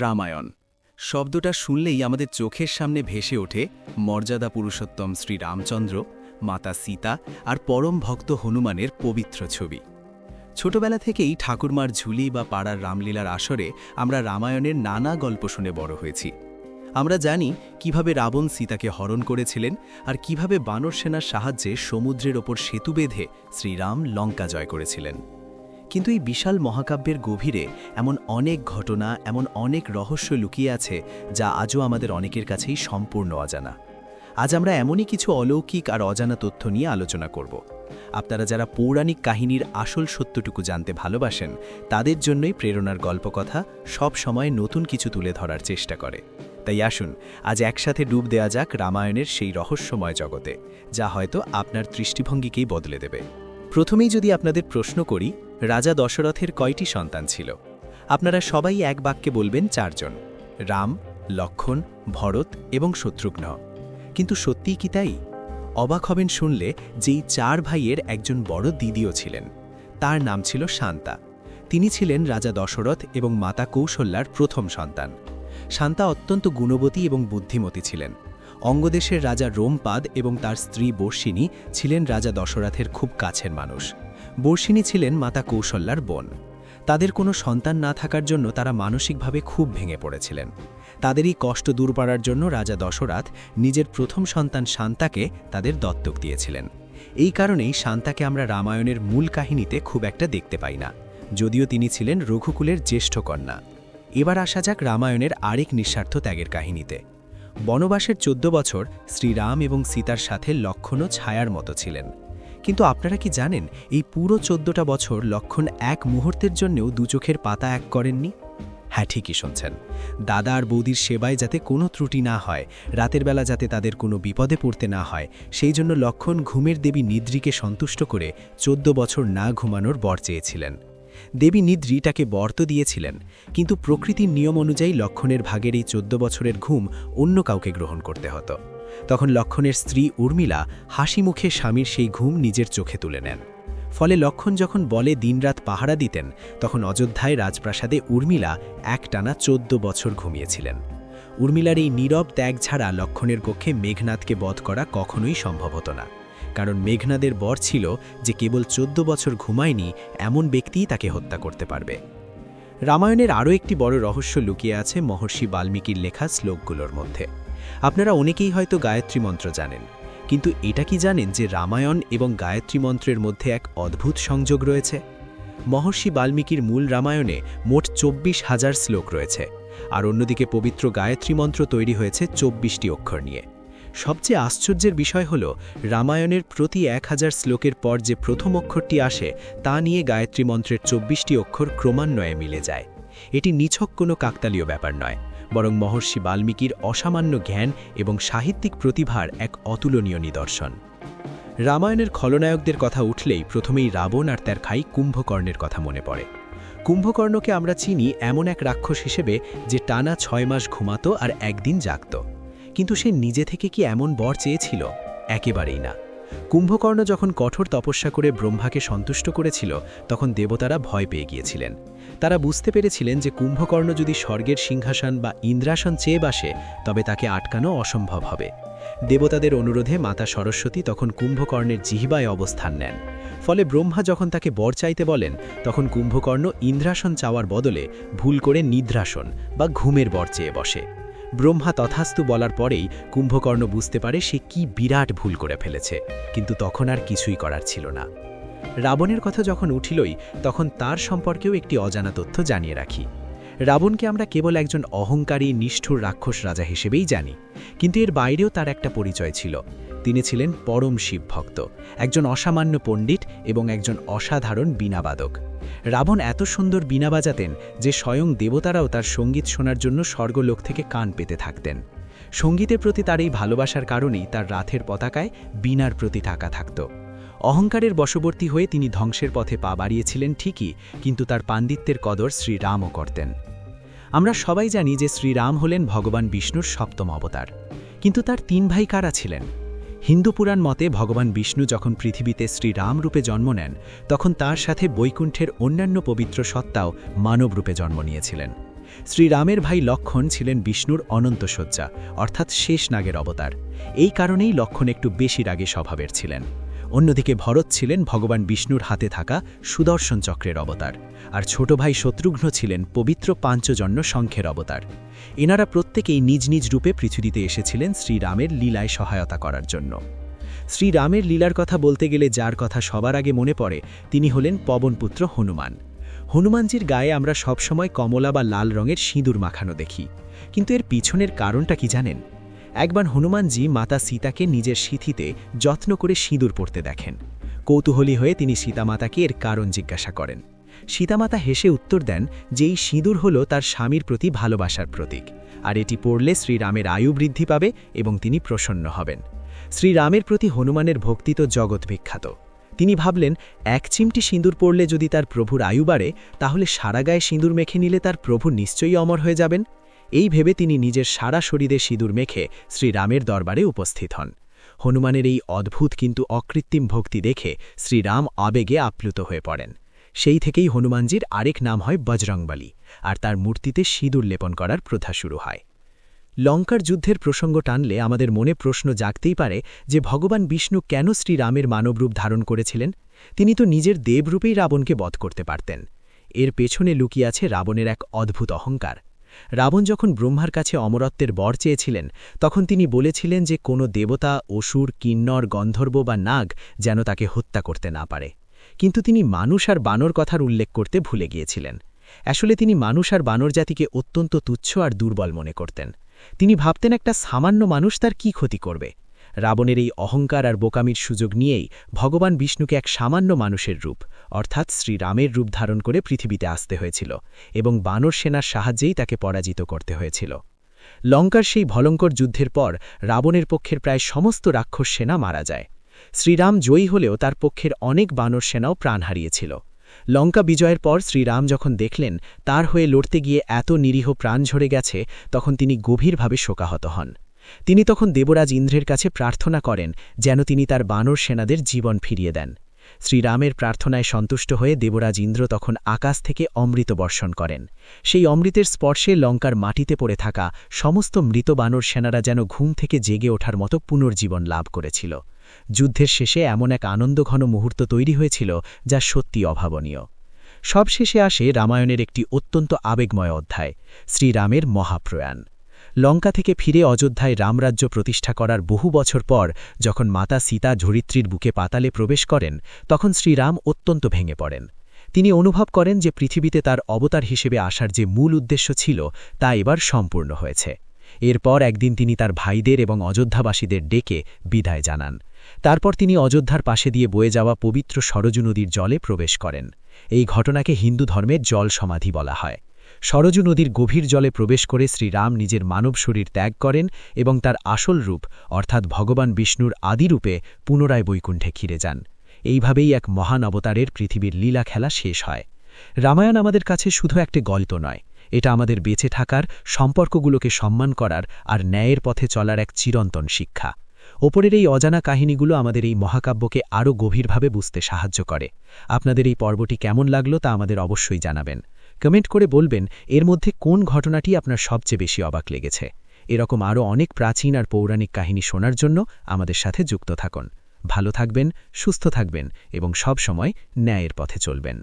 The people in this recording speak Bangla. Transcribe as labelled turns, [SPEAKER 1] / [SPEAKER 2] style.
[SPEAKER 1] রামায়ণ শব্দটা শুনলেই আমাদের চোখের সামনে ভেসে ওঠে মর্যাদা পুরুষোত্তম শ্রী রামচন্দ্র, মাতা সীতা আর পরম ভক্ত হনুমানের পবিত্র ছবি। ছোটবেলা থেকেই ঠাকুরমার ঝুলি বা পাড়ার রামলীলার আসরে আমরা রামায়ণের নানা গল্প শুনে বড় হয়েছি। আমরা জানি কিভাবে রাবণ সীতাকে হরণ করেছিলেন আর কিভাবে বানর সেনার সাহায্যে সমুদ্রের ওপর সেতু বেঁধে শ্রীরাম লঙ্কা জয় করেছিলেন। কিন্তু এই বিশাল মহাকাব্যের গভীরে এমন অনেক ঘটনা, এমন অনেক রহস্য লুকিয়ে আছে যা আজও আমাদের অনেকের কাছেই সম্পূর্ণ অজানা। আজ আমরা এমনই কিছু অলৌকিক আর অজানা তথ্য নিয়ে আলোচনা করব। আপনারা যারা পৌরাণিক কাহিনীর আসল সত্যটুকু জানতে ভালোবাসেন, তাদের জন্যই প্রেরণার গল্পকথা সব সময় নতুন কিছু তুলে ধরার চেষ্টা করে। তাই আসুন আজ একসাথে ডুব দেওয়া যাক রামায়ণের সেই রহস্যময় জগতে, যা হয়তো আপনার দৃষ্টিভঙ্গিকেই বদলে দেবে। প্রথমেই যদি আপনাদের প্রশ্ন করি, রাজা দশরথের কয়টি সন্তান ছিল? আপনারা সবাই এক বাক্যে বলবেন 4 জন: রাম, লক্ষ্মণ, ভরত এবং শত্রুঘ্ন। কিন্তু সত্যিই কি তাই? অবাক হবেন শুনলে যেই 4 ভাইয়ের একজন বড় দিদিও ছিলেন। তার নাম ছিল শান্তা। তিনি ছিলেন রাজা দশরথ এবং মাতা কৌশল্যার প্রথম সন্তান। শান্তা অত্যন্ত গুণবতী এবং বুদ্ধিমতী ছিলেন। অঙ্গদেশের রাজা রোমপাদ এবং তার স্ত্রী বর্ষিণী ছিলেন রাজা দশরথের খুব কাছের মানুষ। বর্ষিণী ছিলেন মাতা কৌশল্যার বোন। তাদের কোনো সন্তান না থাকার জন্য তারা মানসিকভাবে খুব ভেঙে পড়েছিলেন। তাদেরই কষ্ট দূর করার জন্য রাজা দশরথ নিজের প্রথম সন্তান শান্তাকে তাদের দত্তক দিয়েছিলেন। এই কারণেই শান্তাকে আমরা রামায়ণের মূল কাহিনীতে খুব একটা দেখতে পাই না, যদিও তিনি ছিলেন রঘুকুলের জ্যেষ্ঠ কন্যা। এবার আসা যাক রামায়ণের আরেক নিঃস্বার্থ ত্যাগের কাহিনীতে। বনবাসের 14 বছর শ্রীরাম এবং সীতার সাথে লক্ষ্মণও ছায়ার মতো ছিলেন। কিন্তু আপনারা কি জানেন, এই পুরো 14টা বছর লক্ষ্মণ এক মুহূর্তের জন্যও দু চোখের পাতা এক করেননি? হ্যাঁ, ঠিকই শুনছেন। দাদা আর বৌদির সেবায় যাতে কোনো ত্রুটি না হয়, রাতের বেলা যাতে তাদের কোনো বিপদে পড়তে না হয়, সেই জন্য লক্ষ্মণ ঘুমের দেবী নিদ্রিকে সন্তুষ্ট করে 14 বছর না ঘুমানোর বর চেয়েছিলেন। দেবী নিদ্রি তাকে বর তো দিয়েছিলেন, কিন্তু প্রকৃতির নিয়ম অনুযায়ী লক্ষ্মণের ভাগের এই 14 বছরের ঘুম অন্য কাউকে গ্রহণ করতে হতো। তখন লক্ষ্মণের স্ত্রী উর্মিলা হাসি মুখে স্বামীর সেই ঘুম নিজের চোখে তুলে নেন। ফলে লক্ষ্মণ যখন বলে দিনরাত পাহারা দিতেন, তখন অযোধ্যায় রাজপ্রাসাদে উর্মিলা একটানা 14 বছর ঘুমিয়েছিলেন। উর্মিলার এই নীরব ত্যাগ ছাড়া লক্ষ্মণের পক্ষে মেঘনাদকে বধ করা কখনোই সম্ভব হতো না, কারণ মেঘনাদের বর ছিল যে কেবল 14 বছর ঘুমায়নি এমন ব্যক্তিই তাকে হত্যা করতে পারবে। রামায়ণের আরও একটি বড় রহস্য লুকিয়ে আছে মহর্ষি বাল্মীকির লেখা শ্লোকগুলোর মধ্যে। আপনারা অনেকেই হয়তো গায়ত্রী মন্ত্র জানেন, কিন্তু এটা কি জানেন যে রামায়ণ এবং গায়ত্রী মন্ত্রের মধ্যে এক অদ্ভুত সংযোগ রয়েছে? মহর্ষি বাল্মীকির মূল রামায়ণে মোট 24,000 শ্লোক রয়েছে, আর অন্যদিকে পবিত্র গায়ত্রী মন্ত্র তৈরি হয়েছে 24টি অক্ষর নিয়ে। সবচেয়ে আশ্চর্যের বিষয় হল, রামায়ণের প্রতি 1000 শ্লোকের পর যে প্রথম অক্ষরটি আসে তা নিয়ে গায়ত্রী মন্ত্রের 24টি অক্ষর ক্রমান্বয়ে মিলে যায়। এটি নিছক কোনো কাকতালীয় ব্যাপার নয়, বরং মহর্ষি বাল্মীকির অসামান্য জ্ঞান এবং সাহিত্যিক প্রতিভার এক অতুলনীয় নিদর্শন। রামায়ণের খলনায়কদের কথা উঠলেই প্রথমেই রাবণ আর তার ভাই কুম্ভকর্ণের কথা মনে পড়ে। কুম্ভকর্ণকে আমরা চিনি এমন এক রাক্ষস হিসেবে যে টানা 6 মাস ঘুমাতো আর একদিন জাগত। কিন্তু সে নিজে থেকে কি এমন বর চেয়েছিল? একেবারেই না। কুম্ভকর্ণ যখন কঠোর তপস্যা করে ব্রহ্মাকে সন্তুষ্ট করেছিল, তখন দেবতারা ভয় পেয়ে গিয়েছিলেন। তারা বুঝতে পেরেছিলেন যে কুম্ভকর্ণ যদি স্বর্গের সিংহাসন বা ইন্দ্রাসন চেয়ে বসে, তবে তাকে আটকানো অসম্ভব হবে। দেবতাদের অনুরোধে মাতা সরস্বতী তখন কুম্ভকর্ণের জিহ্বায় অবস্থান নেন। ফলে ব্রহ্মা যখন তাকে বর চাইতে বলেন, তখন কুম্ভকর্ণ ইন্দ্রাসন চাওয়ার বদলে ভুল করে নিদ্রাসন বা ঘুমের বর চেয়ে বসে। ব্রহ্মা তথাস্তু বলার পরেই কুম্ভকর্ণ বুঝতে পারে সে কি বিরাট ভুল করে ফেলেছে, কিন্তু তখন আর কিছুই করার ছিল না। রাবণের কথা যখন উঠিলই, তখন তার সম্পর্কেও একটি অজানা তথ্য জানিয়ে রাখি। রাবণকে আমরা কেবল একজন অহংকারী নিষ্ঠুর রাক্ষস রাজা হিসেবেই জানি, কিন্তু এর বাইরেও তার একটা পরিচয় ছিল। তিনি ছিলেন পরম শিব ভক্ত, একজন অসামান্য পণ্ডিত এবং একজন অসাধারণ বীণাবাদক। রাবণ এত সুন্দর বীণা বাজাতেন যে স্বয়ং দেবতারাও তার সঙ্গীত শোনার জন্য স্বর্গলোক থেকে কান পেতে থাকতেন। সঙ্গীতের প্রতি তার এই ভালোবাসার কারণেই তার রাথের পতাকায় বীণার প্রতি টাকা থাকত। অহংকারের বশবর্তী হয়ে তিনি ধ্বংসের পথে পা বাড়িয়েছিলেন ঠিকই, কিন্তু তার পাণ্ডিত্যের কদর শ্রীরামও করতেন। আমরা সবাই জানি যে শ্রীরাম হলেন ভগবান বিষ্ণুর 7ম অবতার, কিন্তু তার 3 ভাই কারা ছিলেন? হিন্দু পুরাণ মতে ভগবান বিষ্ণু যখন পৃথিবীতে শ্রীরাম রূপে জন্ম নেন, তখন তার সাথে বৈকুণ্ঠের অন্যান্য পবিত্র সত্তাও মানব রূপে জন্ম নিয়েছিলেন। শ্রীরামের ভাই লক্ষণ ছিলেন বিষ্ণুর অনন্ত শয্যা অর্থাৎ শেষ নাগের অবতার। এই কারণেই লক্ষণ একটু বেশি রাগী স্বভাবের ছিলেন। অন্যদিকে ভরত ছিলেন ভগবান বিষ্ণুর হাতে থাকা সুদর্শন চক্রের অবতার, আর ছোট ভাই শত্রুঘ্ন ছিলেন পবিত্র পাঞ্চজন্য শঙ্খের অবতার। এনারা প্রত্যেকেই নিজ নিজ রূপে পৃথিবীতে এসেছিলেন শ্রীরামের লীলায় সহায়তা করার জন্য। শ্রীরামের লীলার কথা বলতে গেলে যার কথা সবার আগে মনে পড়ে তিনি হলেন পবনপুত্র হনুমান। হনুমানজির গায়ে আমরা সবসময় কমলা বা লাল রঙের সিঁদুর মাখানো দেখি, কিন্তু এর পিছনের কারণটা কি জানেন? একবার হনুমানজি মাতা সীতাকে নিজের সিঁথিতে যত্ন করে সিঁদুর পরতে দেখেন। কৌতূহলী হয়ে তিনি সীতামাতাকে এর কারণ জিজ্ঞাসা করেন। সীতামাতা হেসে উত্তর দেন যে এই সিঁদুর হল তার স্বামীর প্রতি ভালোবাসার প্রতীক, আর এটি পড়লে শ্রীরামের আয়ু বৃদ্ধি পাবে এবং তিনি প্রসন্ন হবেন। শ্রীরামের প্রতি হনুমানের ভক্তি তো জগৎ বিখ্যাত। তিনি ভাবলেন এক চিমটি সিঁদুর পড়লে যদি তার প্রভুর আয়ু বাড়ে, তাহলে সারা গায়ে সিঁদুর মেখে নিলে তার প্রভু নিশ্চয়ই অমর হয়ে যাবেন। এই ভেবে তিনি নিজের সারা শরীরে সিঁদুর মেখে শ্রীরামের দরবারে উপস্থিত হন। হনুমানের এই অদ্ভুত কিন্তু অকৃত্রিম ভক্তি দেখে শ্রীরাম আবেগে আপ্লুত হয়ে পড়েন। সেই থেকেই হনুমানজির আরেক নাম হয় বজরংবলী, আর তার মূর্তিতে সিঁদুর লেপন করার প্রথা শুরু হয়। লঙ্কার যুদ্ধের প্রসঙ্গ টানলে আমাদের মনে প্রশ্ন জাগতেই পারে যে ভগবান বিষ্ণু কেন শ্রীরামের মানবরূপ ধারণ করেছিলেন? তিনি তো নিজের দেবরূপেই রাবণকে বধ করতে পারতেন। এর পেছনে লুকিয়ে আছে রাবণের এক অদ্ভুত অহংকার। রাবণ যখন ব্রহ্মার কাছে অমরত্বের বর চেয়েছিলেন, তখন তিনি বলেছিলেন যে কোনো দেবতা, অসুর, কিন্নর, গন্ধর্ব বা নাগ যেন তাকে হত্যা করতে না পারে। কিন্তু তিনি মানুষ আর বানর কথার উল্লেখ করতে ভুলে গিয়েছিলেন। আসলে তিনি মানুষ আর বানর জাতিকে অত্যন্ত তুচ্ছ আর দুর্বল মনে করতেন। তিনি ভাবতেন একটা সামান্য মানুষ তার কি ক্ষতি করবে। রাবণের এই অহংকার আর বোকামির সুযোগ নিয়েই ভগবান বিষ্ণুকে এক সামান্য মানুষের রূপ অর্থাৎ শ্রীরামের রূপ ধারণ করে পৃথিবীতে আসতে হয়েছিল এবং বানর সেনার সাহায্যেই তাকে পরাজিত করতে হয়েছিল। লঙ্কার সেই ভয়ঙ্কর যুদ্ধের পর রাবণের পক্ষের প্রায় সমস্ত রাক্ষস সেনা মারা যায়। শ্রীরাম জয়ী হলেও তার পক্ষের অনেক বানর সেনাও প্রাণ হারিয়েছিল। লঙ্কা বিজয়ের পর শ্রীরাম যখন দেখলেন তার হয়ে লড়তে গিয়ে এত নিরীহ প্রাণ ঝরে গেছে, তখন তিনি গভীরভাবে শোকাহত হন। তিনি তখন দেবরাজ ইন্দ্রের কাছে প্রার্থনা করেন যেন তিনি তার বানর সেনাদের জীবন ফিরিয়ে দেন। শ্রীরামের প্রার্থনায় সন্তুষ্ট হয়ে দেবরাজ ইন্দ্র তখন আকাশ থেকে অমৃত বর্ষণ করেন। সেই অমৃতের স্পর্শে লঙ্কার মাটিতে পড়ে থাকা সমস্ত মৃত বানর সেনারা যেন ঘুম থেকে জেগে ওঠার মতো পুনর্জীবন লাভ করেছিল। যুদ্ধের শেষে এমন এক আনন্দঘন মুহূর্ত তৈরি হয়েছিল যা সত্যি অভাবনীয়। সবশেষে আসে রামায়ণের একটি অত্যন্ত আবেগময় অধ্যায়, শ্রীরামের মহাপ্রয়াণ। লঙ্কা থেকে ফিরে অযোধ্যায় রামরাজ্য প্রতিষ্ঠা করার বহু বছর পর যখন মাতা সীতা ধরিত্রীর বুকে পাতালে প্রবেশ করেন, তখন শ্রীরাম অত্যন্ত ভেঙে পড়েন। তিনি অনুভব করেন যে পৃথিবীতে তার অবতার হিসেবে আসার যে মূল উদ্দেশ্য ছিল তা এবার সম্পূর্ণ হয়েছে। এরপর একদিন তিনি তার ভাইদের এবং অযোধ্যাবাসীদের ডেকে বিদায় জানান। তারপর তিনি অযোধ্যার পাশে দিয়ে বয়ে যাওয়া পবিত্র সরজু নদীর জলে প্রবেশ করেন। এই ঘটনাকে হিন্দু ধর্মের জল সমাধি বলা হয়। সরজু নদীর গভীর জলে প্রবেশ করে শ্রীরাম নিজের মানব শরীর ত্যাগ করেন এবং তার আসল রূপ অর্থাৎ ভগবান বিষ্ণুর আদিরূপে পুনরায় বৈকুণ্ঠে ফিরে যান। এইভাবেই এক মহান অবতারের পৃথিবীর লীলা খেলা শেষ হয়। রামায়ণ আমাদের কাছে শুধু একটা গল্প নয়, এটা আমাদের বেঁচে থাকার, সম্পর্কগুলোকে সম্মান করার আর ন্যায়ের পথে চলার এক চিরন্তন শিক্ষা। ওপরের এই অজানা কাহিনীগুলো আমাদের এই মহাকাব্যকে আরও গভীরভাবে বুঝতে সাহায্য করে। আপনাদের এই পর্বটি কেমন লাগলো তা আমাদের অবশ্যই জানাবেন। কমেন্ট করে বলবেন এর মধ্যে কোন ঘটনাটি আপনার সবচেয়ে বেশি অবাক লেগেছে। এরকম আরও অনেক প্রাচীন আর পৌরাণিক কাহিনী শোনার জন্য আমাদের সাথে যুক্ত থাকুন। ভালো থাকবেন, সুস্থ থাকবেন এবং সব সময় ন্যায়ের পথে চলবেন।